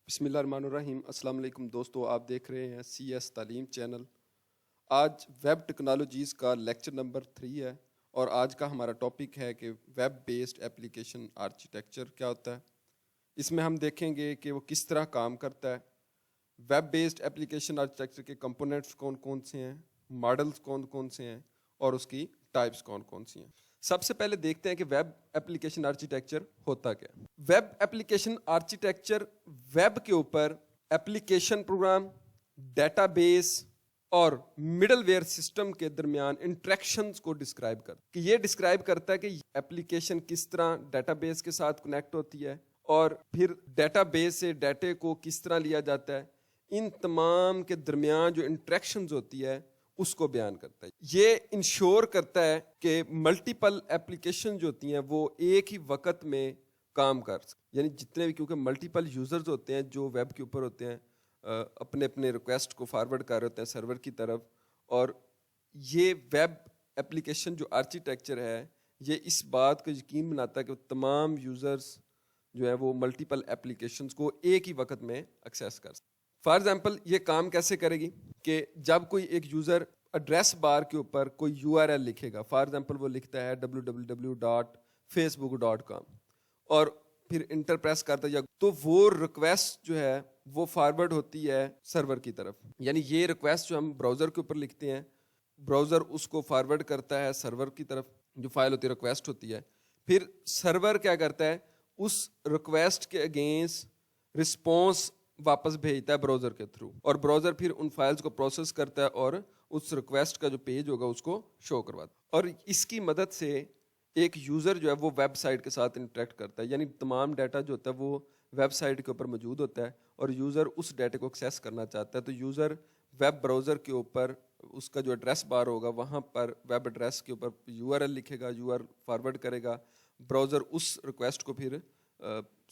بسم اللہ الرحمن الرحیم۔ السلام علیکم دوستو، آپ دیکھ رہے ہیں سی ایس تعلیم چینل۔ آج ویب ٹیکنالوجیز کا لیکچر نمبر 3 ہے اور آج کا ہمارا ٹاپک ہے کہ ویب بیسڈ ایپلیکیشن آرکیٹیکچر کیا ہوتا ہے۔ اس میں ہم دیکھیں گے کہ وہ کس طرح کام کرتا ہے، ویب بیسڈ ایپلیکیشن آرکیٹیکچر کے کمپوننٹس کون کون سے ہیں، ماڈلز کون کون سے ہیں اور اس کی ٹائپس کون کون سی ہیں۔ سب سے پہلے دیکھتے ہیں کہ ویب ایپلیکیشن آرکیٹیکچر ہوتا کیا ہے۔ ویب ایپلیکیشن آرکیٹیکچر ویب کے اوپر ایپلیکیشن پروگرام، ڈیٹا بیس اور مڈل ویئر سسٹم کے درمیان انٹریکشنز کو ڈسکرائب کرتا ہے، کہ یہ ڈسکرائب کرتا ہے کہ ایپلیکیشن کس طرح ڈیٹا بیس کے ساتھ کنیکٹ ہوتی ہے اور پھر ڈیٹا بیس سے ڈیٹے کو کس طرح لیا جاتا ہے۔ ان تمام کے درمیان جو انٹریکشنز ہوتی ہے اس کو بیان کرتا ہے۔ یہ انشور کرتا ہے کہ ملٹیپل ایپلیکیشن جو ہوتی ہیں وہ ایک ہی وقت میں کام کر سکتے، یعنی جتنے بھی، کیونکہ ملٹیپل یوزرز ہوتے ہیں جو ویب کے اوپر ہوتے ہیں، اپنے اپنے ریکویسٹ کو فارورڈ کر رہے ہوتے ہیں سرور کی طرف، اور یہ ویب ایپلیکیشن جو آرکیٹیکچر ہے یہ اس بات کو یقین بناتا ہے کہ تمام یوزرز جو ہیں وہ ملٹیپل ایپلیکیشنز کو ایک ہی وقت میں ایکسیس کر سکتے۔ فار ایگزامپل یہ کام کیسے کرے گی کہ جب کوئی ایک یوزر ایڈریس بار کے اوپر کوئی URL لکھے گا، فار ایگزامپل وہ لکھتا ہے www.facebook.com اور پھر انٹر پریس کرتا ہے، تو وہ ریکویسٹ جو ہے وہ فارورڈ ہوتی ہے سرور کی طرف، یعنی یہ ریکویسٹ جو ہم براؤزر کے اوپر لکھتے ہیں، براؤزر اس کو فارورڈ کرتا ہے سرور کی طرف، جو فائل ہوتی ہے ریکویسٹ ہوتی ہے، پھر سرور کیا کرتا ہے اس ریکویسٹ کے اگینسٹ رسپانس واپس بھیجتا ہے براؤزر کے تھرو، اور براؤزر پھر ان فائلز کو پروسیس کرتا ہے اور اس ریکویسٹ کا جو پیج ہوگا اس کو شو کرواتا ہے، اور اس کی مدد سے ایک یوزر جو ہے وہ ویب سائٹ کے ساتھ انٹریکٹ کرتا ہے، یعنی تمام ڈیٹا جو ہوتا ہے وہ ویب سائٹ کے اوپر موجود ہوتا ہے اور یوزر اس ڈیٹا کو ایکسیس کرنا چاہتا ہے، تو یوزر ویب براؤزر کے اوپر اس کا جو ایڈریس بار ہوگا وہاں پر ویب ایڈریس کے اوپر URL لکھے گا، URL فارورڈ کرے گا، براؤزر اس ریکویسٹ کو پھر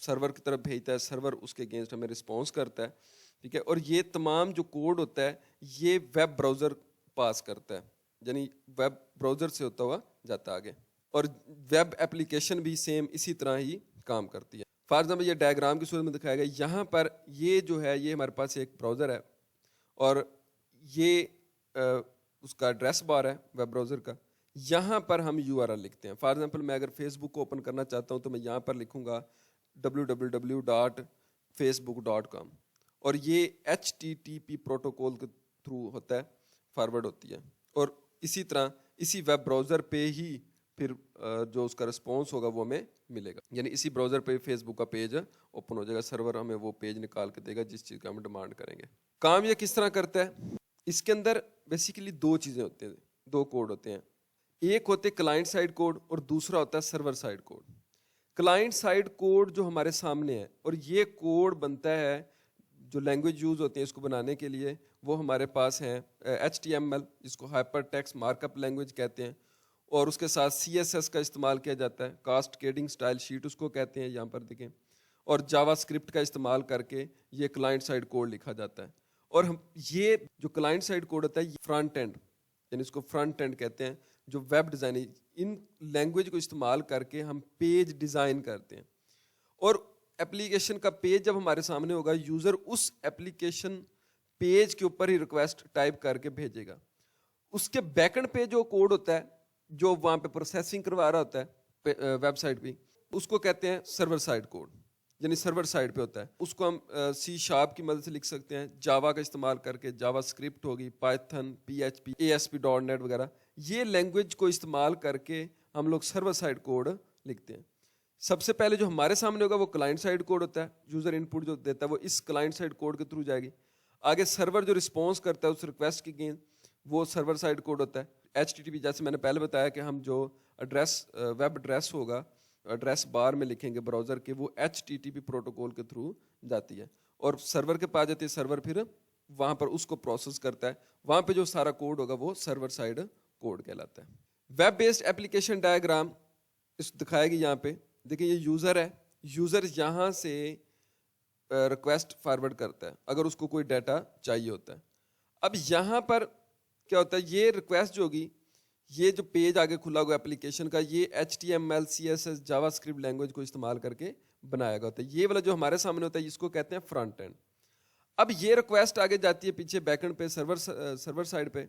سرور کی طرف بھیجتا ہے، سرور اس کے اگینسٹ ہمیں رسپانس کرتا ہے، ٹھیک ہے، اور یہ تمام جو کوڈ ہوتا ہے یہ ویب براؤزر پاس کرتا ہے، یعنی ویب براؤزر سے ہوتا ہوا جاتا ہے آگے، اور ویب ایپلیکیشن بھی سیم اسی طرح ہی کام کرتی ہے۔ فار ایگزامپل یہ ڈائیگرام کی صورت میں دکھایا گیا، یہاں پر یہ جو ہے یہ ہمارے پاس ایک براؤزر ہے اور یہ اس کا ایڈریس بار ہے ویب براؤزر کا، یہاں پر ہم URL لکھتے ہیں۔ فار ایگزامپل میں اگر فیس بک کو اوپن کرنا چاہتا ہوں تو میں یہاں پر لکھوں گا www.facebook.com اور یہ HTTP پروٹوکول کے تھرو ہوتا ہے، فارورڈ ہوتی ہے، اور اسی طرح اسی ویب براؤزر پہ ہی پھر جو اس کا رسپانس ہوگا وہ ہمیں ملے گا، یعنی اسی براؤزر پہ فیس بک کا پیج اوپن ہو جائے گا، سرور ہمیں وہ پیج نکال کے دے گا جس چیز کا ہم ڈیمانڈ کریں گے۔ کام یہ کس طرح کرتا ہے، اس کے اندر بیسیکلی 2 چیزیں ہوتی ہیں، 2 کوڈ ہوتے ہیں، ایک ہوتے کلائنٹ سائڈ کوڈ اور دوسرا ہوتا ہے server side code. Client side code جو ہمارے سامنے ہے، اور یہ کوڈ بنتا ہے، جو لینگویج یوز ہوتی ہے اس کو بنانے کے لیے وہ ہمارے پاس ہیں HTML جس کو hyper text mark up language کہتے ہیں، اور اس کے ساتھ CSS کا استعمال کیا جاتا ہے، کاسٹ کیڈنگ اسٹائل شیٹ اس کو کہتے ہیں، یہاں پر دیکھیں، اور جاوا اسکرپٹ کا استعمال کر کے یہ کلائنٹ سائڈ کوڈ لکھا جاتا ہے، اور یہ جو کلائنٹ سائڈ کوڈ ہوتا ہے یہ فرنٹ اینڈ، یعنی اس کو فرنٹ اینڈ کہتے ہیں، جو ویب ڈیزائن، ان لینگویج کو استعمال کر کے ہم پیج ڈیزائن کرتے ہیں، اور ایپلیکیشن کا پیج جب ہمارے سامنے ہوگا یوزر اس ایپلیکیشن پیج کے اوپر ہی ریکویسٹ ٹائپ کر کے بھیجے گا، اس کے بیک اینڈ پہ جو کوڈ ہوتا ہے جو وہاں پہ پروسیسنگ کروا رہا ہوتا ہے ویب سائٹ پہ، اس کو کہتے ہیں سرور سائڈ کوڈ، یعنی سرور سائڈ پہ ہوتا ہے، اس کو ہم C# کی مدد سے لکھ سکتے ہیں، جاوا کا استعمال کر کے، جاوا اسکرپٹ ہوگی، پائتھن، PHP، ASP.NET وغیرہ، یہ لینگویج کو استعمال کر کے ہم لوگ سرور سائڈ کوڈ لکھتے ہیں۔ سب سے پہلے جو ہمارے سامنے ہوگا وہ کلائنٹ سائڈ کوڈ ہوتا ہے، یوزر ان پٹ جو دیتا ہے وہ اس کلائنٹ سائڈ کوڈ کے تھرو جائے گی، آگے سرور جو رسپانس کرتا ہے اس ریکویسٹ کی گین وہ سرور سائڈ کوڈ ہوتا ہے، HTTP جیسے میں نے پہلے بتایا کہ ہم جو ایڈریس ویب ایڈریس ہوگا ایڈریس بار میں لکھیں گے براؤزر کے، وہ HTTP پروٹوکول کے تھرو جاتی ہے اور سرور کے پاس جاتی ہے، سرور پھر وہاں پر اس کو پروسیس کرتا ہے، وہاں پہ جو سارا کوڈ ہوگا وہ سرور سائڈ کوڈ کہلاتا ہے۔ ویب بیسڈ ایپلیکیشن ڈائیگرام اس دکھائے گی یہاں پہ، دیکھیں یہ یوزر ہے، یوزر یہاں سے ریکویسٹ فارورڈ کرتا ہے اگر اس کو کوئی ڈیٹا چاہیے ہوتا ہے۔ اب یہاں پر کیا ہوتا ہے، یہ ریکویسٹ جو ہوگی، یہ جو پیج آگے کھلا ہوا ایپلیکیشن کا، یہ HTML CSS جاوا اسکرپٹ لینگویج کو استعمال کر کے بنایا گیا ہوتا ہے. یہ والا جو ہمارے سامنے ہوتا ہے اس کو کہتے ہیں فرنٹ اینڈ. اب یہ ریکویسٹ آگے جاتی ہے پیچھے بیک اینڈ پہ سرور سائڈ پہ.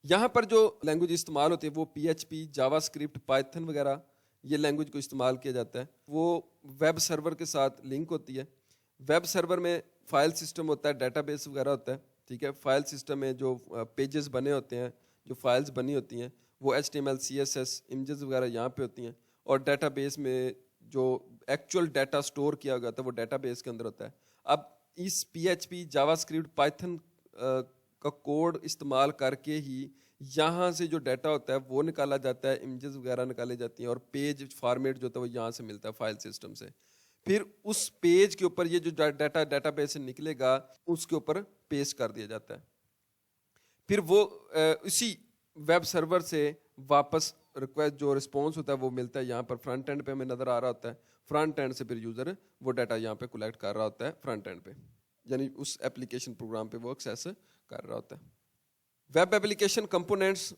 یہاں پر جو لینگویج استعمال ہوتی ہے وہ پی ایچ پی، جاوا اسکرپٹ، پائتھن وغیرہ یہ لینگویج کو استعمال کیا جاتا ہے. وہ ویب سرور کے ساتھ لنک ہوتی ہے. ویب سرور میں فائل سسٹم ہوتا ہے، ڈیٹا بیس وغیرہ ہوتا ہے. ٹھیک ہے، فائل سسٹم میں جو پیجز بنے ہوتے ہیں، جو فائلز بنی ہوتی ہیں وہ H T M L, C S S, images وغیرہ یہاں پہ ہوتی ہیں. اور ڈیٹا بیس میں جو ایکچوئل ڈیٹا سٹور کیا گیا ہوتا ہے وہ ڈیٹا بیس کے اندر ہوتا ہے. اب اس پی ایچ پی، جاوا اسکرپٹ، پائتھن کا کوڈ استعمال کر کے ہی یہاں سے جو ڈیٹا ہوتا ہے وہ نکالا جاتا ہے، امیجز وغیرہ نکالے جاتی ہیں، اور پیج فارمیٹ جو ہوتا ہے وہ یہاں سے ملتا ہے فائل سسٹم سے. پھر اس پیج کے اوپر یہ جو ڈیٹا بیس سے نکلے گا اس کے اوپر پیسٹ کر دیا جاتا ہے. پھر وہ اسی ویب سرور سے واپس ریکویسٹ جو رسپانس ہوتا ہے وہ ملتا ہے یہاں پر فرنٹ اینڈ پہ ہمیں نظر آ رہا ہوتا ہے. فرنٹ اینڈ سے پھر یوزر وہ ڈیٹا یہاں پہ کلیکٹ کر رہا ہوتا ہے فرنٹ اینڈ پہ، یعنی اس اپلیکیشن پروگرام پہ وہ ایکسیس کر رہا ہوتا ہے. ویب ایپلیکیشن کمپوننٹس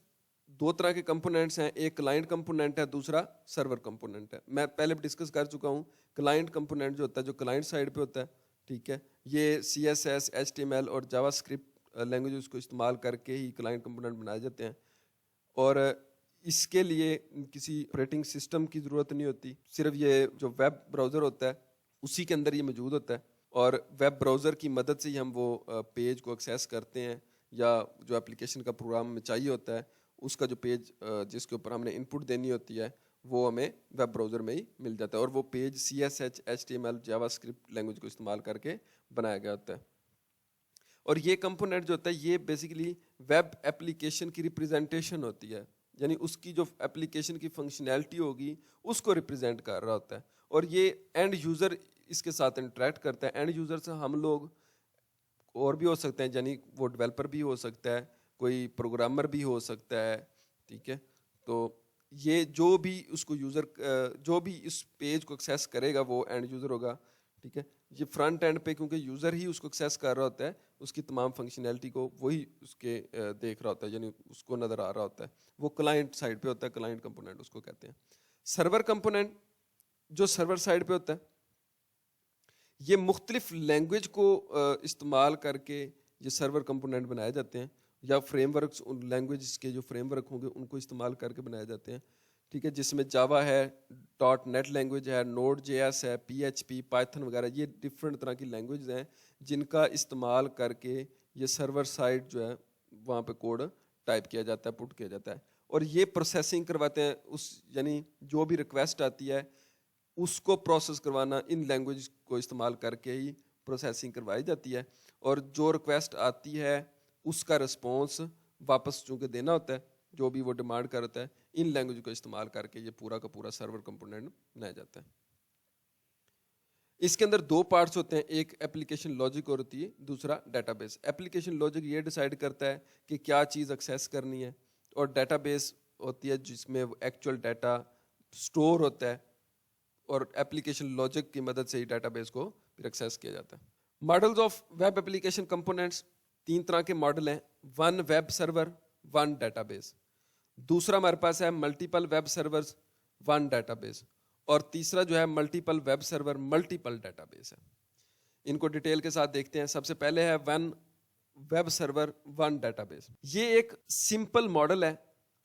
دو طرح کے کمپوننٹس ہیں، ایک کلائنٹ کمپوننٹ ہے، دوسرا سرور کمپوننٹ ہے. میں پہلے بھی ڈسکس کر چکا ہوں. کلائنٹ کمپوننٹ جو ہوتا ہے جو کلائنٹ سائڈ پہ ہوتا ہے، ٹھیک ہے، یہ C S S, H T M L اور جاوا اسکرپٹ لینگویجز کو استعمال کر کے ہی کلائنٹ کمپوننٹ بنائے جاتے ہیں. اور اس کے لیے کسی آپریٹنگ سسٹم کی ضرورت نہیں ہوتی، صرف یہ جو ویب براؤزر ہوتا ہے اسی کے اندر یہ موجود ہوتا ہے. اور ویب براؤزر کی مدد سے ہی ہم وہ پیج کو ایکسیس کرتے ہیں، یا جو اپلیکیشن کا پروگرام میں چاہیے ہوتا ہے اس کا جو پیج جس کے اوپر ہم نے ان پٹ دینی ہوتی ہے وہ ہمیں ویب براؤزر میں ہی مل جاتا ہے. اور وہ page C S H, H T M L, JavaScript language کو استعمال کر کے بنایا گیا ہوتا ہے. اور یہ کمپوننٹ جو ہوتا ہے یہ بیسیکلی ویب اپلیکیشن کی ریپرزینٹیشن ہوتی ہے، یعنی اس کی جو اپلیکیشن کی فنکشنالٹی ہوگی اس کو ریپرزینٹ کر رہا ہوتا ہے. اور یہ اینڈ یوزر اس کے ساتھ انٹریکٹ کرتا ہے. اینڈ یوزر سے ہم لوگ اور بھی ہو سکتے ہیں، یعنی وہ ڈیولپر بھی ہو سکتا ہے، کوئی پروگرامر بھی ہو سکتا ہے. ٹھیک ہے، تو یہ جو بھی اس کو یوزر جو بھی اس پیج کو ایکسیس کرے گا وہ اینڈ یوزر ہوگا. ٹھیک ہے، یہ فرنٹ اینڈ پہ کیونکہ یوزر ہی اس کو ایکسیس کر رہا ہوتا ہے، اس کی تمام فنکشنالٹی کو وہی اس کے دیکھ رہا ہوتا ہے، یعنی اس کو نظر آ رہا ہوتا ہے. وہ کلائنٹ سائڈ پہ ہوتا ہے، کلائنٹ کمپوننٹ اس کو کہتے ہیں. سرور کمپوننٹ جو سرور سائڈ پہ ہوتا ہے یہ مختلف لینگویج کو استعمال کر کے یہ سرور کمپوننٹ بنائے جاتے ہیں، یا فریم ورکس، ان لینگویجز کے جو فریم ورک ہوں گے ان کو استعمال کر کے بنائے جاتے ہیں. ٹھیک ہے، جس میں جاوا ہے، ڈاٹ نیٹ لینگویج ہے، نوڈ جے ایس ہے، پی ایچ پی، پائتھن وغیرہ، یہ ڈفرینٹ طرح کی لینگویجز ہیں جن کا استعمال کر کے یہ سرور سائٹ جو ہے وہاں پہ کوڈ ٹائپ کیا جاتا ہے، پٹ کیا جاتا ہے. اور یہ پروسیسنگ کرواتے ہیں، اس یعنی جو بھی ریکویسٹ آتی ہے اس کو پروسیس کروانا ان لینگویج کو استعمال کر کے ہی پروسیسنگ کروائی جاتی ہے. اور جو ریکویسٹ آتی ہے اس کا رسپانس واپس چونکہ دینا ہوتا ہے، جو بھی وہ ڈیمانڈ کرتا ہے، ان لینگویج کو استعمال کر کے یہ پورا کا پورا سرور کمپوننٹ بنایا جاتا ہے. اس کے اندر دو پارٹس ہوتے ہیں، ایک اپلیکیشن لاجک اور ہوتی ہے، دوسرا ڈیٹا بیس. اپلیکیشن لاجک یہ ڈیسائیڈ کرتا ہے کہ کیا چیز ایکسیس کرنی ہے، اور ڈیٹا بیس ہوتی ہے جس میں ایکچوئل ڈیٹا سٹور ہوتا ہے، اور اپلیکیشن لاجک کی مدد سے ہی ڈیٹا بیس کو پھر ایکسیس کیا جاتا ہے. Models of web application components تین طرح کے ماڈل ہیں، one web server, one database. دوسرا ہمارے پاس ہے multiple web servers, one database. اور تیسرا جو ہے multiple web server, multiple database ہے. ان کو ڈیٹیل کے ساتھ دیکھتے ہیں. سب سے پہلے ہے one web server, one database. یہ ایک سمپل ماڈل ہے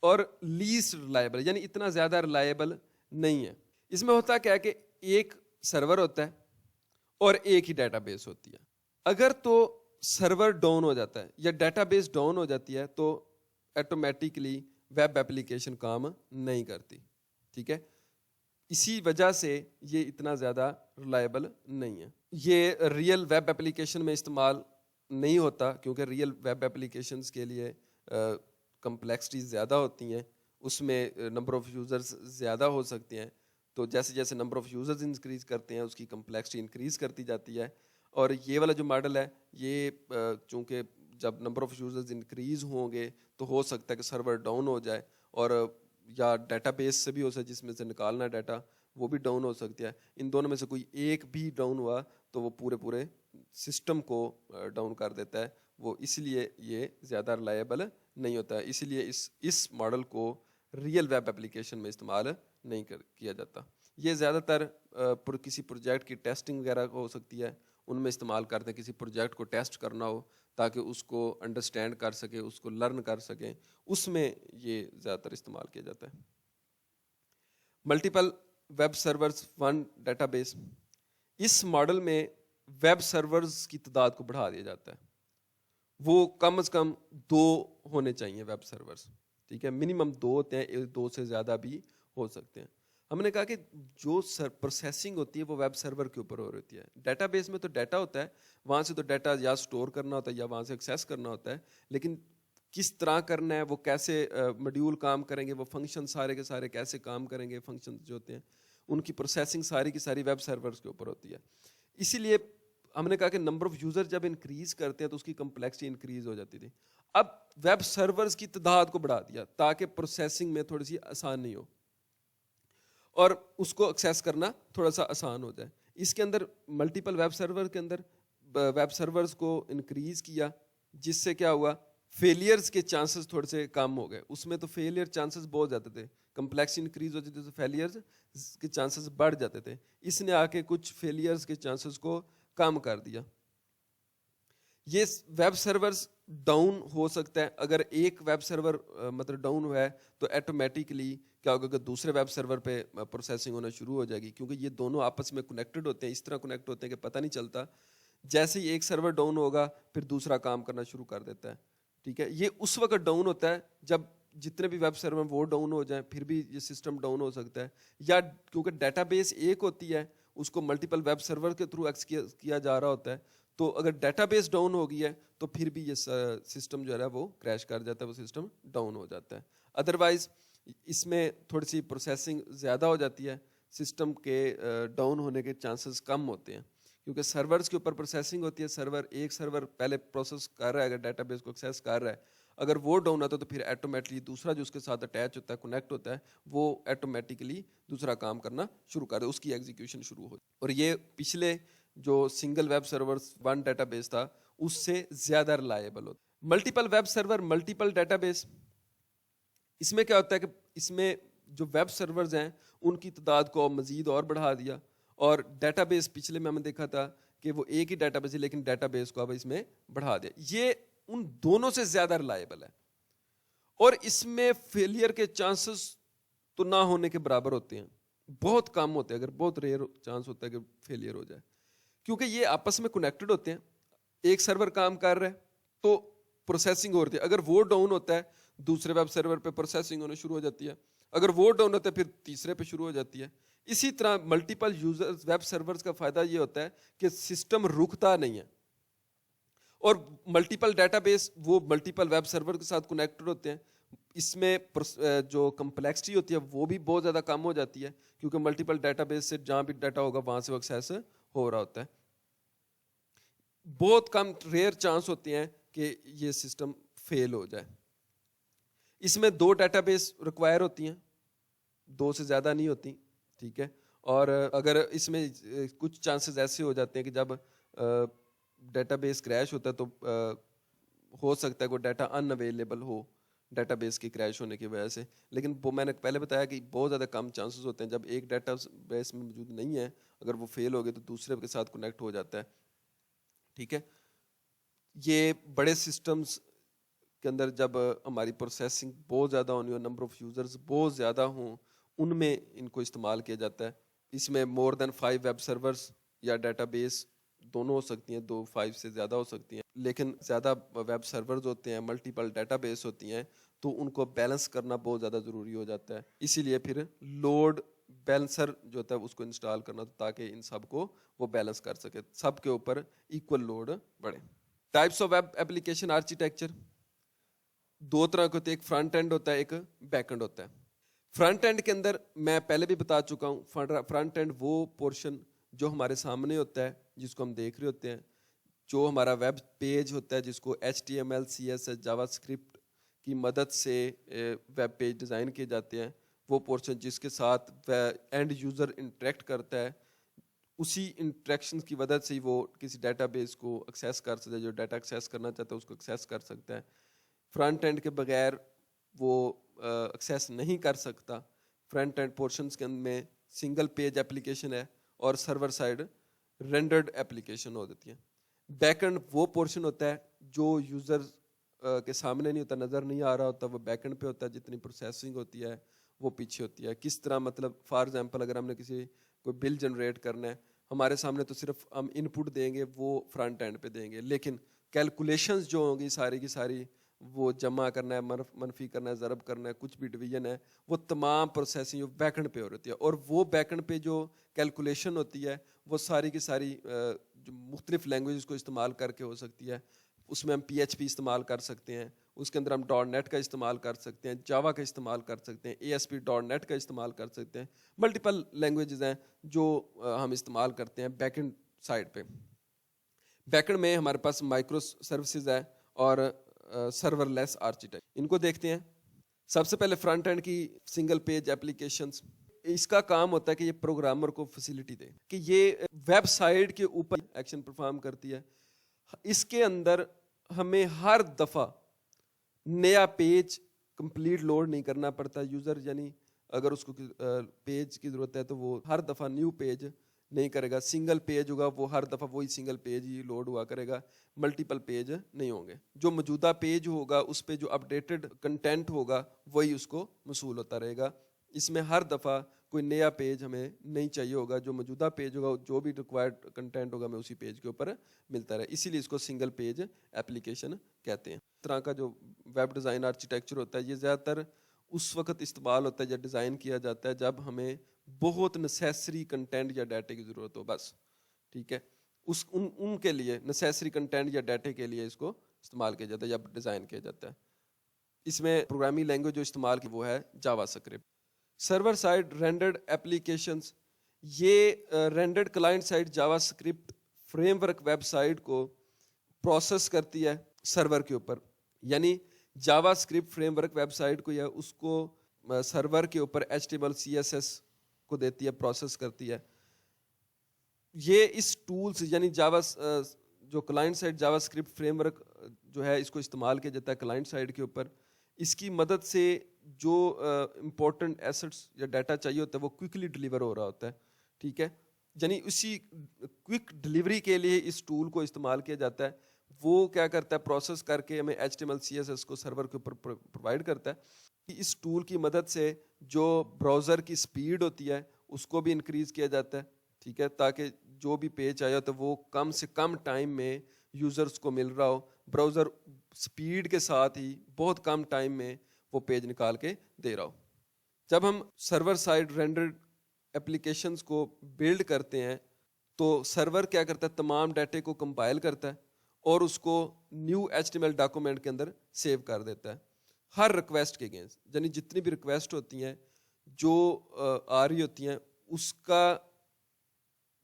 اور لیسٹ ریلائبل، یعنی اتنا زیادہ ریلائبل نہیں ہے. اس میں ہوتا کیا ہے کہ ایک سرور ہوتا ہے اور ایک ہی ڈیٹا بیس ہوتی ہے. اگر تو سرور ڈاؤن ہو جاتا ہے یا ڈیٹا بیس ڈاؤن ہو جاتی ہے تو آٹومیٹکلی ویب ایپلیکیشن کام نہیں کرتی. ٹھیک ہے، اسی وجہ سے یہ اتنا زیادہ ریلائبل نہیں ہے. یہ ریئل ویب ایپلیکیشن میں استعمال نہیں ہوتا کیونکہ ریئل ویب ایپلیکیشنز کے لیے کمپلیکسٹیز زیادہ ہوتی ہیں، اس میں نمبر آف یوزرز زیادہ ہو سکتے ہیں. تو جیسے جیسے نمبر آف یوزرز انکریز کرتے ہیں اس کی کمپلیکسٹی انکریز کرتی جاتی ہے. اور یہ والا جو ماڈل ہے یہ چونکہ جب نمبر آف یوزرز انکریز ہوں گے تو ہو سکتا ہے کہ سرور ڈاؤن ہو جائے، اور یا ڈیٹا بیس سے بھی ہو سکتا ہے جس میں سے نکالنا ہے ڈیٹا وہ بھی ڈاؤن ہو سکتی ہے. ان دونوں میں سے کوئی ایک بھی ڈاؤن ہوا تو وہ پورے سسٹم کو ڈاؤن کر دیتا ہے. وہ اس لیے یہ زیادہ ریلائبل نہیں ہوتا ہے، اس لیے اس ماڈل کو ریئل ویب ایپلیکیشن میں استعمال نہیں کیا جاتا. یہ زیادہ تر کسی پروجیکٹ کی ٹیسٹنگ وغیرہ ہو سکتی ہے، ان میں استعمال کرتے ہیں. کسی پروجیکٹ کو ٹیسٹ کرنا ہو تاکہ اس کو انڈرسٹینڈ کر سکے، اس کو لرن کر سکیں، اس میں یہ زیادہ تر استعمال کیا جاتا ہے. Multiple web servers one database, اس ماڈل میں ویب سرورز کی تعداد کو بڑھا دیا جاتا ہے. وہ کم از کم 2 ہونے چاہیے ویب سرورز، ٹھیک ہے، منیمم 2 ہوتے ہیں، 2 سے زیادہ بھی ہو سکتے ہیں. ہم نے کہا کہ جو پروسیسنگ ہوتی ہے وہ ویب سرور کے اوپر ہو رہی ہے. ڈیٹا بیس میں تو ڈیٹا ہوتا ہے، وہاں سے تو ڈیٹا یا سٹور کرنا ہوتا ہے یا وہاں سے ایکسیس کرنا ہوتا ہے، لیکن کس طرح کرنا ہے، وہ کیسے ماڈیول کام کریں گے، وہ فنکشن سارے کے سارے کیسے کام کریں گے، فنکشن جو ہوتے ہیں ان کی پروسیسنگ ساری کی ساری ویب سرورز کے اوپر ہوتی ہے. اسی لیے ہم نے کہا کہ نمبر آف یوزر جب انکریز کرتے ہیں تو اس کی کمپلیکسٹی انکریز ہو جاتی تھی. اب ویب سرورز کی تعداد کو بڑھا دیا تاکہ پروسیسنگ میں تھوڑی سی آسان نہیں ہو اور اس کو ایکسیس کرنا تھوڑا سا آسان ہو جائے. اس کے اندر ملٹیپل ویب سرور کے اندر ویب سرورز کو انکریز کیا، جس سے کیا ہوا، فیلئرز کے چانسز تھوڑے سے کم ہو گئے. اس میں تو فیلئر چانسز بہت زیادہ تھے، کمپلیکسٹی انکریز ہوتی تھی تو فیلئرز کے چانسز بڑھ جاتے تھے. اس نے آ کے کچھ فیلئرز کے چانسز کو کم کر دیا. یہ ویب سرورز ڈاؤن ہو سکتا ہے، اگر ایک ویب سرور مطلب ڈاؤن ہوا ہے تو ایٹومیٹکلی کیا ہوگا کہ دوسرے ویب سرور پہ پروسیسنگ ہونا شروع ہو جائے گی، کیونکہ یہ دونوں آپس میں کنیکٹڈ ہوتے ہیں، اس طرح کنیکٹ ہوتے ہیں کہ پتہ نہیں چلتا. جیسے ہی ایک سرور ڈاؤن ہوگا پھر دوسرا کام کرنا شروع کر دیتا ہے. ٹھیک ہے، یہ اس وقت ڈاؤن ہوتا ہے جب جتنے بھی ویب سرور وہ ڈاؤن ہو جائیں، پھر بھی یہ سسٹم ڈاؤن ہو سکتا ہے. یا کیونکہ ڈیٹا بیس ایک ہوتی ہے، اس کو ملٹیپل ویب سرور کے تھرو ایکسیس کیا جا رہا ہوتا ہے، تو اگر ڈیٹا بیس ڈاؤن ہو گئی ہے تو پھر بھی یہ سسٹم جو ہے وہ کریش کر جاتا ہے، وہ سسٹم ڈاؤن ہو جاتا ہے. ادروائز اس میں تھوڑی سی پروسیسنگ زیادہ ہو جاتی ہے، سسٹم کے ڈاؤن ہونے کے چانسز کم ہوتے ہیں، کیونکہ سرورز کے اوپر پروسیسنگ ہوتی ہے. ایک سرور پہلے پروسیس کر رہا ہے، اگر ڈیٹا بیس کو ایکسیس کر رہا ہے، اگر وہ ڈاؤن ہوتا ہے تو پھر ایٹومیٹکلی دوسرا جو اس کے ساتھ اٹیچ ہوتا ہے، کنیکٹ ہوتا ہے، وہ ایٹومیٹکلی دوسرا کام کرنا شروع کر دے، اس کی ایگزیکیوشن شروع ہو. اور یہ پچھلے جو single web server one database تھا اس سے زیادہ ریلائبل ہوتا. Multiple web server multiple database, اس میں کیا ہوتا ہے کہ اس میں جو ویب سرورز ہیں ان کی تعداد کو مزید اور بڑھا دیا، اور ڈیٹا بیس پچھلے میں ہم نے دیکھا تھا کہ وہ ایک ہی ڈیٹا بیس ہے لیکن ڈیٹا بیس کو اب اس میں بڑھا دیا. یہ ان دونوں سے زیادہ ریلائبل ہے اور اس میں فیلئر کے چانسز تو نہ ہونے کے برابر ہوتے ہیں، بہت کم ہوتے ہیں، اگر بہت ریئر چانس ہوتا ہے کہ فیلئر ہو جائے، کیونکہ یہ آپس میں کنیکٹڈ ہوتے ہیں. ایک سرور کام کر رہا ہے تو پروسیسنگ ہو رہی ہے، اگر وہ ڈاؤن ہوتا ہے دوسرے ویب سرور پہ پروسیسنگ ہونا شروع ہو جاتی ہے، اگر وہ ڈاؤن ہوتا ہے پھر تیسرے پہ شروع ہو جاتی ہے. اسی طرح ملٹیپل یوزرز ویب سرورز کا فائدہ یہ ہوتا ہے کہ سسٹم رکتا نہیں ہے، اور ملٹیپل ڈیٹا بیس وہ ملٹیپل ویب سرور کے ساتھ کنیکٹڈ ہوتے ہیں. اس میں جو کمپلیکسٹی ہوتی ہے وہ بھی بہت زیادہ کم ہو جاتی ہے، کیونکہ ملٹیپل ڈیٹا بیس سے جہاں بھی ڈیٹا ہوگا وہاں سے وہ ایکسیس ہو رہا ہوتا ہے. بہت کم ریئر چانس ہوتے ہیں کہ یہ سسٹم فیل ہو جائے. اس میں 2 ڈیٹا بیس ریکوائر ہوتی ہیں، 2 سے زیادہ نہیں ہوتی. ٹھیک ہے، اور اگر اس میں کچھ چانسز ایسے ہو جاتے ہیں کہ جب ڈیٹا بیس کریش ہوتا ہے تو ہو سکتا ہے کوئی data in available who data base کی کریش ہونے کی وجہ سے، لیکن وہ میں نے پہلے بتایا کہ بہت زیادہ کم چانسز ہوتے ہیں. جب ایک ڈیٹا بیس میں موجود نہیں ہے، اگر وہ فیل ہو گئے تو دوسرے کے ساتھ کنیکٹ ہو جاتا ہے. ٹھیک ہے، یہ بڑے سسٹمز کے اندر جب ہماری پروسیسنگ بہت زیادہ ہونی ہو، نمبر آف یوزرز بہت زیادہ ہوں، ان میں ان کو استعمال کیا جاتا ہے. اس میں مور دین 5 ویب سرورز یا ڈیٹا بیس دونوں ہو سکتی ہیں، 5 سے زیادہ ہو سکتی ہیں، لیکن زیادہ ویب سرورز ہوتے ہیں، ملٹیپل ڈیٹا بیس ہوتی ہیں، تو ان کو بیلنس کرنا بہت زیادہ ضروری ہو جاتا ہے. اسی لیے پھر لوڈ بیلنسر جو ہوتا ہے اس کو انسٹال کرنا تاکہ ان سب کو وہ بیلنس کر سکے، سب کے اوپر ایکول لوڈ بڑھے. Types of web application architecture 2 طرح کے ہوتے ہیں، ایک فرنٹ اینڈ ہوتا ہے، ایک بیک اینڈ ہوتا ہے. فرنٹ اینڈ کے اندر میں پہلے بھی بتا چکا ہوں، فرنٹ اینڈ وہ پورشن جو ہمارے سامنے ہوتا ہے جس کو ہم دیکھ رہے ہوتے ہیں، جو ہمارا ویب پیج ہوتا ہے جس کو HTML CSS جاوا اسکرپٹ کی مدد سے ویب پیج ڈیزائن کیے جاتے ہیں، وہ پورشن جس کے ساتھ اینڈ یوزر انٹریکٹ کرتا ہے، اسی انٹریکشن کی وجہ سے ہی وہ کسی ڈیٹا بیس کو ایکسیس کر سکتا ہے، جو ڈیٹا ایکسیس کرنا چاہتا ہے اس کو ایکسیس کر سکتا ہے. فرنٹ اینڈ کے بغیر وہ ایکسیس نہیں کر سکتا. فرنٹ اینڈ پورشنز کے اندر میں سنگل پیج اپلیکیشن ہے اور سرور سائڈ رینڈرڈ اپلیکیشن ہو دیتی ہے. بیک اینڈ وہ پورشن ہوتا ہے جو یوزر کے سامنے نہیں ہوتا, نظر نہیں آ رہا ہوتا, وہ بیک اینڈ پہ ہوتا ہے. جتنی پروسیسنگ ہوتی ہے وہ پیچھے ہوتی ہے. کس طرح, مطلب فار ایگزامپل اگر ہم نے کسی کوئی بل جنریٹ کرنا ہے, ہمارے سامنے تو صرف ہم ان پٹ دیں گے, وہ فرنٹ اینڈ پہ دیں گے, لیکن کیلکولیشنز جو ہوں گی ساری کی ساری, وہ جمع کرنا ہے, منفی کرنا ہے, ضرب کرنا ہے, کچھ بھی ڈویژن ہے, وہ تمام پروسیسنگ بیک اینڈ پہ ہو رہی ہے. اور وہ بیک اینڈ پہ جو کیلکولیشن ہوتی ہے وہ ساری کی ساری جو مختلف لینگویجز کو استعمال کر کے ہو سکتی ہے. اس میں ہم PHP استعمال کر سکتے ہیں, اس کے اندر ہم .NET کا استعمال کر سکتے ہیں, جاوا کا استعمال کر سکتے ہیں, ASP.NET کا استعمال کر سکتے ہیں. ملٹیپل لینگویجز ہیں جو ہم استعمال کرتے ہیں بیک اینڈ سائڈ پہ. بیک اینڈ میں ہمارے پاس مائکرو سروسز ہے اور سرور لیس آرکیٹیکٹ. ان کو دیکھتے ہیں. سب سے پہلے فرنٹ اینڈ کی سنگل پیج اپلیکیشنز, اس کا کام ہوتا ہے کہ یہ پروگرامر کو فیسلٹی دے کہ یہ ویب سائٹ کے اوپر ایکشن پرفارم کرتی ہے. اس کے اندر ہمیں ہر دفعہ نیا پیج کمپلیٹ لوڈ نہیں کرنا پڑتا. یوزر یعنی اگر اس کو پیج کی ضرورت ہے تو وہ ہر دفعہ نیو پیج نہیں کرے گا. سنگل پیج ہوگا, وہ ہر دفعہ وہی سنگل پیج ہی لوڈ ہوا کرے گا, ملٹیپل پیج نہیں ہوں گے. جو موجودہ پیج ہوگا اس پہ جو اپڈیٹڈ کنٹینٹ ہوگا وہی اس کو موصول ہوتا رہے گا. اس میں ہر دفعہ کوئی نیا پیج ہمیں نہیں چاہیے ہوگا. جو موجودہ پیج ہوگا, جو بھی ریکوائرڈ کنٹینٹ ہوگا, ہمیں اسی پیج کے اوپر ملتا رہے. اسی لیے اس کو سنگل پیج اپلیکیشن کہتے ہیں. اس طرح کا جو ویب ڈیزائن آرکیٹیکچر ہوتا ہے یہ زیادہ تر اس وقت استعمال ہوتا ہے جب ڈیزائن کیا جاتا ہے جب ہمیں بہت نیسیسری کنٹینٹ یا ڈیٹا کی ضرورت ہو بس. ٹھیک ہے, ان کے لیے نیسیسری کنٹینٹ یا ڈیٹا کے لیے اس کو استعمال کیا جاتا ہے جب ڈیزائن کیا جاتا ہے. اس میں پروگرامنگ لینگویج جو استعمال کی وہ ہے JavaScript. Server side rendered applications, یہ rendered client side JavaScript framework website کو پروسیس کرتی ہے سرور کے اوپر. یعنی JavaScript framework website کو یا اس کو سرور کے اوپر HTML CSS کو دیتی ہے, پروسیس کرتی ہے. یہ اس ٹولز یعنی جاوا جو client side JavaScript frame work جو ہے اس کو استعمال کیا جاتا ہے کلائنٹ سائڈ کے اوپر. اس کی مدد سے جو امپورٹنٹ ایسٹس یا ڈیٹا چاہیے ہوتا ہے وہ کوئکلی ڈلیور ہو رہا ہوتا ہے. ٹھیک ہے, یعنی اسی کوئک ڈلیوری کے لیے اس ٹول کو استعمال کیا جاتا ہے. وہ کیا کرتا ہے, پروسیس کر کے ہمیں HTML CSS کو سرور کے اوپر پرووائڈ کرتا ہے. اس ٹول کی مدد سے جو براؤزر کی سپیڈ ہوتی ہے اس کو بھی انکریز کیا جاتا ہے. ٹھیک ہے, تاکہ جو بھی پیج آیا تو وہ کم سے کم ٹائم میں یوزرز کو مل رہا ہو. براؤزر سپیڈ کے ساتھ ہی بہت کم ٹائم میں وہ پیج نکال کے دے رہا ہو. جب ہم سرور سائڈ رینڈرڈ اپلیکیشنز کو بلڈ کرتے ہیں تو سرور کیا کرتا ہے, تمام ڈیٹے کو کمپائل کرتا ہے اور اس کو نیو HTML ڈاکومنٹ کے اندر سیو کر دیتا ہے ہر ریکویسٹ کے اگینسٹ. یعنی جتنی بھی ریکویسٹ ہوتی ہیں جو آ رہی ہوتی ہیں اس کا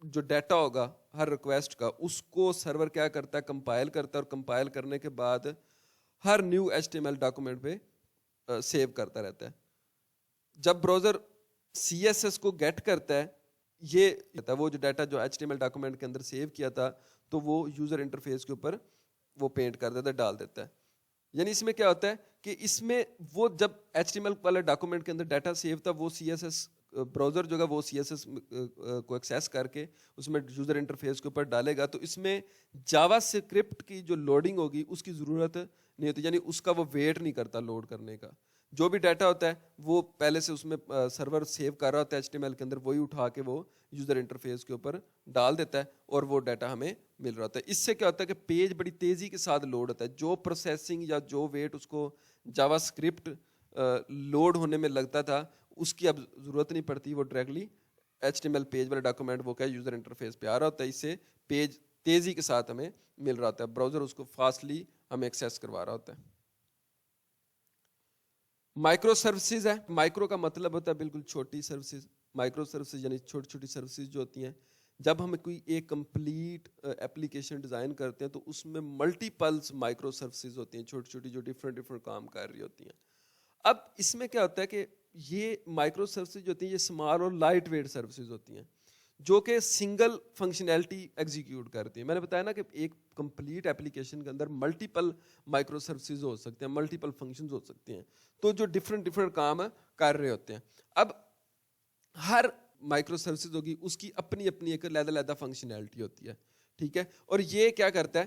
جو ڈیٹا ہوگا ہر ریکویسٹ کا, اس کو سرور کیا کرتا ہے, کمپائل کرتا ہے, اور کمپائل کرنے کے بعد ہر نیو HTML ڈاکومنٹ پہ سیو کرتا رہتا ہے. جب براؤزر CSS کو گیٹ کرتا ہے, یہ وہ جو ڈیٹا جو HTML ڈاکومنٹ کے اندر سیو کیا تھا تو وہ یوزر انٹرفیس کے اوپر وہ پینٹ کر دیتا ہے, ڈال دیتا ہے. یعنی اس میں کیا ہوتا ہے کہ اس میں وہ جب HTML والے ڈاکومنٹ کے اندر ڈیٹا سیو تھا وہ CSS براؤزر جو ہے وہ CSS کو ایکسیس کر کے اس میں یوزر انٹرفیس کے اوپر ڈالے گا. تو اس میں جاوا اسکرپٹ کی جو لوڈنگ ہوگی اس کی ضرورت نہیں ہوتی. یعنی اس کا وہ ویٹ نہیں کرتا لوڈ کرنے کا. جو بھی ڈیٹا ہوتا ہے وہ پہلے سے اس میں سرور سیو کر رہا ہوتا ہے HTML کے اندر, وہی اٹھا کے وہ یوزر انٹرفیس کے اوپر ڈال دیتا ہے اور وہ ڈیٹا ہمیں مل رہا ہوتا ہے. اس سے کیا ہوتا ہے کہ پیج بڑی تیزی کے ساتھ لوڈ ہوتا ہے. جو پروسیسنگ یا جو ویٹ اس کو جاوا اسکرپٹ لوڈ ہونے میں لگتا تھا اس کی اب ضرورت نہیں پڑتی. وہ ڈائریکٹلی HTML پیج والا ڈاکومنٹ وہ کیا یوزر انٹرفیس پہ آ رہا ہوتا ہے. اس سے پیج تیزی کے ساتھ ہمیں مل رہا ہوتا ہے, براؤزر اس کو فاسٹلی ہمیں ایکسیس کروا رہا ہوتا ہے. مائکرو سروسز ہے. مائکرو کا مطلب ہوتا ہے بالکل چھوٹی سروسز. مائکرو سروسز یعنی چھوٹی چھوٹی سروسز جو ہوتی ہیں. جب ہم کوئی ایک کمپلیٹ اپلیکیشن ڈیزائن کرتے ہیں تو اس میں ملٹیپلس مائکرو سروسز ہوتی ہیں, چھوٹی چھوٹی, جو ڈفرینٹ کام کر رہی ہوتی ہیں. اب اس میں کیا ہوتا ہے کہ یہ مائکرو سروسز جو ہوتی ہیں یہ اسمال اور لائٹ ویٹ سروسز ہوتی ہیں جو کہ سنگل فنکشنلٹی ایگزیکیوٹ کرتی ہیں. میں نے بتایا نا کہ ایک کمپلیٹ اپلیکیشن کے اندر ملٹیپل مائکرو سروسز ہو سکتے ہیں, ملٹیپل فنکشنز ہو سکتے ہیں, تو جو ڈفرینٹ کام کر رہے ہوتے ہیں. اب ہر مائکرو سروسز ہوگی اس کی اپنی اپنی ایک علیحدہ فنکشنالٹی ہوتی ہے, ٹھیک ہے. اور یہ کیا کرتا ہے,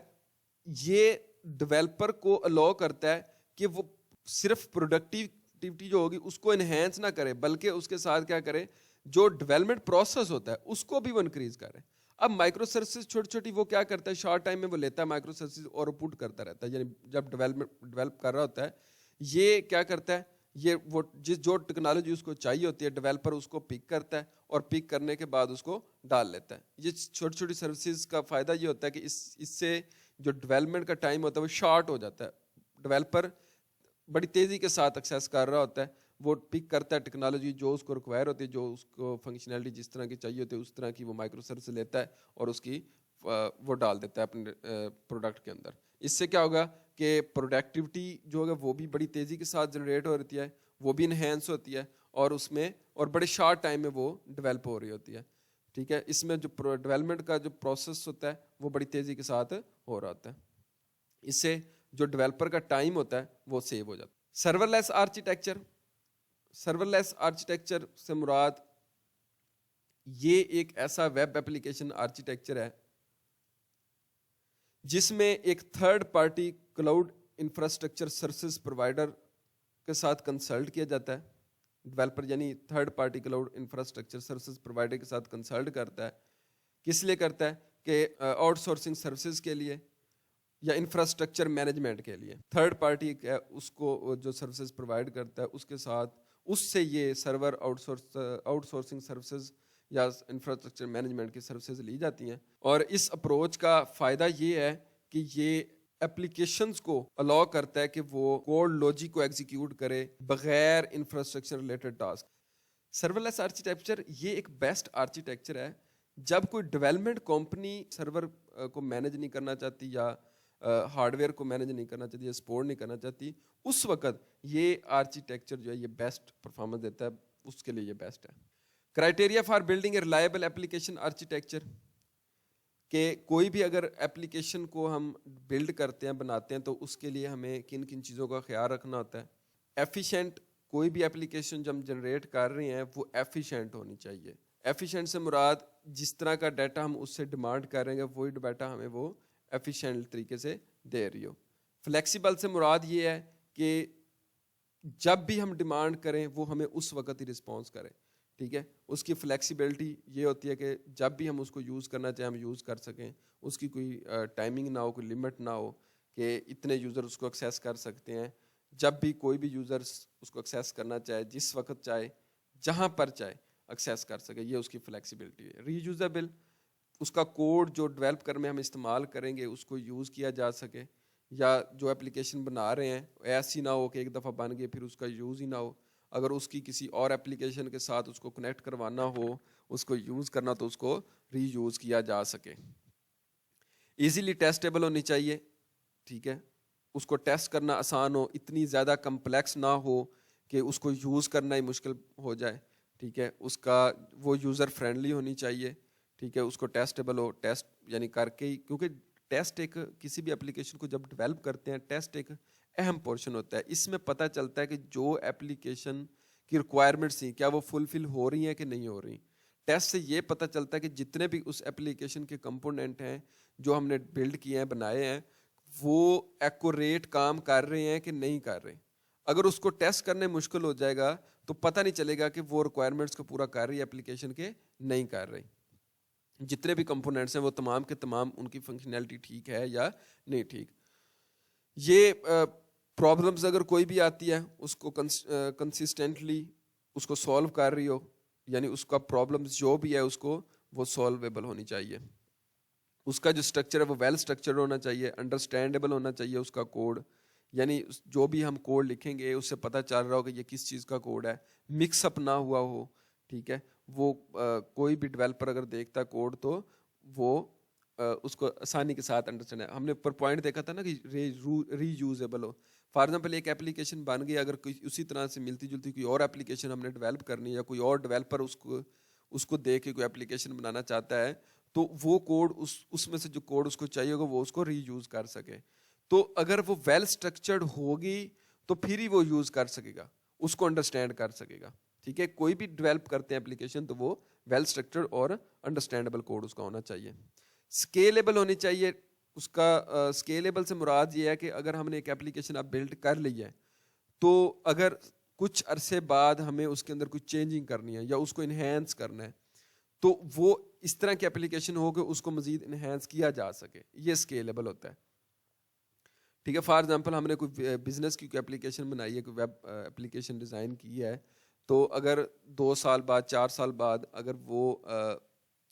یہ ڈیولپر کو الاؤ کرتا ہے کہ وہ صرف پروڈکٹیوٹی جو ہوگی اس کو انہینس نہ کرے, بلکہ اس کے ساتھ کیا کرے, جو ڈیولپمنٹ پروسیس ہوتا ہے اس کو بھی وہ انکریز کرے. اب مائکرو سروسز چھوٹی چھوٹی وہ کیا کرتا ہے, شارٹ ٹائم میں وہ لیتا ہے مائکرو سروسز اور پٹ کرتا رہتا ہے, یعنی جب ڈیولپ کر رہا ہوتا ہے یہ کیا کرتا ہے, یہ وہ جو ٹیکنالوجی اس کو چاہیے ہوتی ہے ڈیولپر اس کو پک کرتا ہے اور پک کرنے کے بعد اس کو ڈال لیتا ہے. یہ چھوٹی چھوٹی سروسز کا فائدہ یہ ہوتا ہے کہ اس سے جو ڈیولپمنٹ کا ٹائم ہوتا ہے وہ شارٹ ہو جاتا ہے. ڈیولپر بڑی تیزی کے ساتھ ایکسیس کر رہا ہوتا ہے, وہ پک کرتا ہے ٹیکنالوجی جو اس کو ریکوائر ہوتی ہے, جو اس کو فنکشنالٹی جس طرح کی چاہیے ہوتی ہے اس طرح کی وہ مائکرو سروس لیتا ہے اور اس کی وہ ڈال دیتا ہے اپنے پروڈکٹ کے اندر. اس سے کیا ہوگا کہ پروڈکٹیوٹی جو ہوگا وہ بھی بڑی تیزی کے ساتھ جنریٹ ہو رہی ہے, وہ بھی انہینس ہوتی ہے اور اس میں اور بڑے شارٹ ٹائم میں وہ ڈیولپ ہو رہی ہوتی ہے, ٹھیک ہے. اس میں جو ڈیولپمنٹ کا جو پروسیس ہوتا ہے وہ بڑی تیزی کے ساتھ ہو رہا ہوتا ہے. اس سے جو ڈیولپر کا ٹائم ہوتا ہے وہ سیو ہو جاتا ہے. سرور لیس آرکیٹیکچر, سرور لیس آرکیٹیکچر سے مراد یہ ایک ایسا ویب ایپلیکیشن آرکیٹیکچر ہے جس میں ایک third party cloud infrastructure services provider کے ساتھ کنسلٹ کیا جاتا ہے. ڈیولپر یعنی third party cloud infrastructure services provider کے ساتھ کنسلٹ کرتا ہے. کس لیے کرتا ہے, کہ آؤٹ سورسنگ سروسز کے لیے یا انفراسٹرکچر مینجمنٹ کے لیے. تھرڈ پارٹی اس کو جو سروسز پرووائڈ کرتا ہے اس کے ساتھ اس سے یہ سرور آؤٹ سورسنگ سروسز یا انفراسٹرکچر مینجمنٹ کی سروسز لی جاتی ہیں. اور اس اپروچ کا فائدہ یہ ہے کہ یہ اپلیکیشنز کو الاؤ کرتا ہے کہ وہ کوڈ لاجک کو ایگزیکیوٹ کرے بغیر انفراسٹرکچر ریلیٹڈ ٹاسک. سرور لیس آرکیٹیکچر یہ ایک بیسٹ آرکیٹیکچر ہے جب کوئی ڈیولپمنٹ کمپنی سرور کو مینیج نہیں کرنا چاہتی یا ہارڈ ویئر کو مینیج نہیں کرنا چاہتی یا سپورٹ نہیں کرنا چاہتی, اس وقت یہ آرکیٹیکچر جو ہے یہ بیسٹ پرفارمنس دیتا ہے, اس کے لیے یہ بیسٹ ہے. Criteria for building a reliable application architecture, کہ کوئی بھی اگر ایپلیکیشن کو ہم بلڈ کرتے ہیں بناتے ہیں تو اس کے لیے ہمیں کن کن چیزوں کا خیال رکھنا ہوتا ہے. ایفیشینٹ, کوئی بھی ایپلیکیشن جو ہم جنریٹ کر رہے ہیں وہ ایفیشینٹ ہونی چاہیے. ایفیشینٹ سے مراد جس طرح کا ڈیٹا ہم اس سے ڈیمانڈ کر رہے ہیں وہی ڈیٹا ہمیں وہ ایفیشینٹ طریقے سے دے رہی ہو. فلیکسیبل سے مراد یہ ہے کہ جب بھی ہم ڈیمانڈ کریں وہ ہمیں اس وقت ہی رسپانس کرے, ٹھیک ہے. اس کی فلیکسیبلٹی یہ ہوتی ہے کہ جب بھی ہم اس کو یوز کرنا چاہیں ہم یوز کر سکیں, اس کی کوئی ٹائمنگ نہ ہو, کوئی لمٹ نہ ہو کہ اتنے یوزر اس کو ایکسیس کر سکتے ہیں. جب بھی کوئی بھی یوزر اس کو ایکسیس کرنا چاہے جس وقت چاہے جہاں پر چاہے ایکسیس کر سکے, یہ اس کی فلیکسیبلٹی ہے. ری یوزیبل, اس کا کوڈ جو ڈیولپ کرنے میں ہم استعمال کریں گے اس کو یوز کیا جا سکے, یا جو اپلیکیشن بنا رہے ہیں ایسی نہ ہو کہ ایک دفعہ بن گئے پھر اس کا یوز ہی نہ ہو. اگر اس کی کسی اور اپلیکیشن کے ساتھ اس کو کنیکٹ کروانا ہو, اس کو یوز کرنا, تو اس کو ری یوز کیا جا سکے. ایزیلی ٹیسٹیبل ہونی چاہیے, ٹھیک ہے. اس کو ٹیسٹ کرنا آسان ہو, اتنی زیادہ کمپلیکس نہ ہو کہ اس کو یوز کرنا ہی مشکل ہو جائے, ٹھیک ہے. اس کا وہ یوزر فرینڈلی ہونی چاہیے, ٹھیک ہے. اس کو ٹیسٹیبل ہو, ٹیسٹ یعنی کر کے ہی, کیونکہ ٹیسٹ ایک کسی بھی اپلیکیشن کو جب ڈیولپ کرتے ہیں ٹیسٹ ایک اہم پورشن ہوتا ہے. اس میں پتہ چلتا ہے کہ جو اپلیکیشن کی ریکوائرمنٹس تھیں کیا وہ فلفل ہو رہی ہیں کہ نہیں ہو رہی. ٹیسٹ سے یہ پتہ چلتا ہے کہ جتنے بھی اس اپلیکیشن کے کمپوننٹ ہیں جو ہم نے بلڈ کیے ہیں, بنائے ہیں, وہ ایکوریٹ کام کر رہے ہیں کہ نہیں کر رہے. اگر اس کو ٹیسٹ کرنے مشکل ہو جائے گا تو پتہ نہیں چلے گا کہ وہ ریکوائرمنٹس کو پورا کر رہی ہے اپلیکیشن کے نہیں کر رہی. جتنے بھی کمپوننٹس ہیں وہ تمام کے تمام ان کی فنکشنالٹی ٹھیک ہے یا نہیں ٹھیک. یہ پرابلمز اگر کوئی بھی آتی ہے اس کو کنسسٹنٹلی اس کو سولو کر رہی ہو, یعنی اس کا پرابلمز جو بھی ہے اس کو وہ سولویبل ہونی چاہیے. اس کا جو اسٹرکچر ہے وہ ویل اسٹرکچرڈ ہونا چاہیے, انڈرسٹینڈیبل ہونا چاہیے اس کا کوڈ, یعنی جو بھی ہم کوڈ لکھیں گے اس سے پتہ چل رہا ہو کہ یہ کس چیز کا کوڈ ہے, مکس اپ نہ ہوا ہو, ٹھیک ہے. وہ کوئی بھی ڈیولپر اگر دیکھتا ہے کوڈ تو وہ اس کو آسانی کے ساتھ انڈرسٹینڈ ہے. ہم نے اوپر پوائنٹ دیکھا تھا نا کہ ری یوزیبل ہو. فار ایگزامپل ایک اپلیکیشن بن گئی, اگر کوئی اسی طرح سے ملتی جلتی کوئی اور اپلیکیشن ہم نے ڈیولپ کرنی ہے یا کوئی اور ڈیولپر اس کو دیکھ کے کوئی اپلیکیشن بنانا چاہتا ہے تو وہ کوڈ اس میں سے جو کوڈ اس کو چاہیے ہوگا وہ اس کو ری یوز کر سکے. تو اگر وہ ویل اسٹرکچرڈ ہوگی تو پھر ہی وہ یوز کر سکے گا, اس کو انڈرسٹینڈ کر سکے گا, ٹھیک ہے. کوئی بھی ڈیولپ کرتے ہیں اپلیکیشن تو وہ ویل اسٹرکچرڈ اور انڈرسٹینڈیبل کوڈ اس کا ہونا چاہیے. اسکیلیبل ہونی چاہیے. اس کا اسکیلیبل سے مراد یہ ہے کہ اگر ہم نے ایک اپلیکیشن اب بلڈ کر لی ہے تو اگر کچھ عرصے بعد ہمیں اس کے اندر کچھ چینجنگ کرنی ہے یا اس کو انہینس کرنا ہے تو وہ اس طرح کی اپلیکیشن ہو کہ اس کو مزید انہینس کیا جا سکے, یہ اسکیلیبل ہوتا ہے. ٹھیک ہے. فار ایگزامپل ہم نے کوئی بزنس کی کوئی اپلیکیشن بنائی ہے, کوئی ویب اپلیکیشن ڈیزائن کی ہے, تو اگر 2 سال بعد 4 سال بعد اگر وہ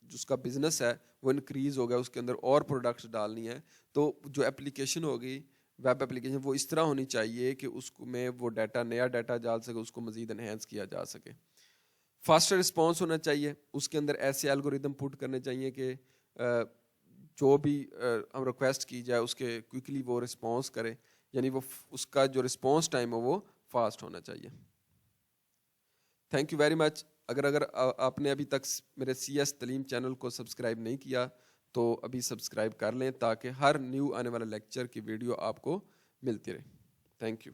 جس کا بزنس ہے وہ انکریز ہو گیا, اس کے اندر اور پروڈکٹس ڈالنی ہے, تو جو اپلیکیشن ہوگی ویب اپلیکیشن وہ اس طرح ہونی چاہیے کہ اس کو میں وہ ڈیٹا نیا ڈیٹا ڈال سکے, اس کو مزید انہینس کیا جا سکے. فاسٹر رسپانس ہونا چاہیے. اس کے اندر ایسے الگوریدم پٹ کرنے چاہیے کہ جو بھی ہم ریکویسٹ کی جائے اس کے کوئکلی وہ رسپانس کرے, یعنی وہ اس کا جو رسپانس ٹائم ہے وہ فاسٹ ہونا چاہیے. Thank you very much. اگر آپ نے ابھی تک میرے CS تعلیم چینل کو سبسکرائب نہیں کیا تو ابھی سبسکرائب کر لیں تاکہ ہر نیو آنے والا لیکچر کی ویڈیو آپ کو ملتی رہے. Thank you.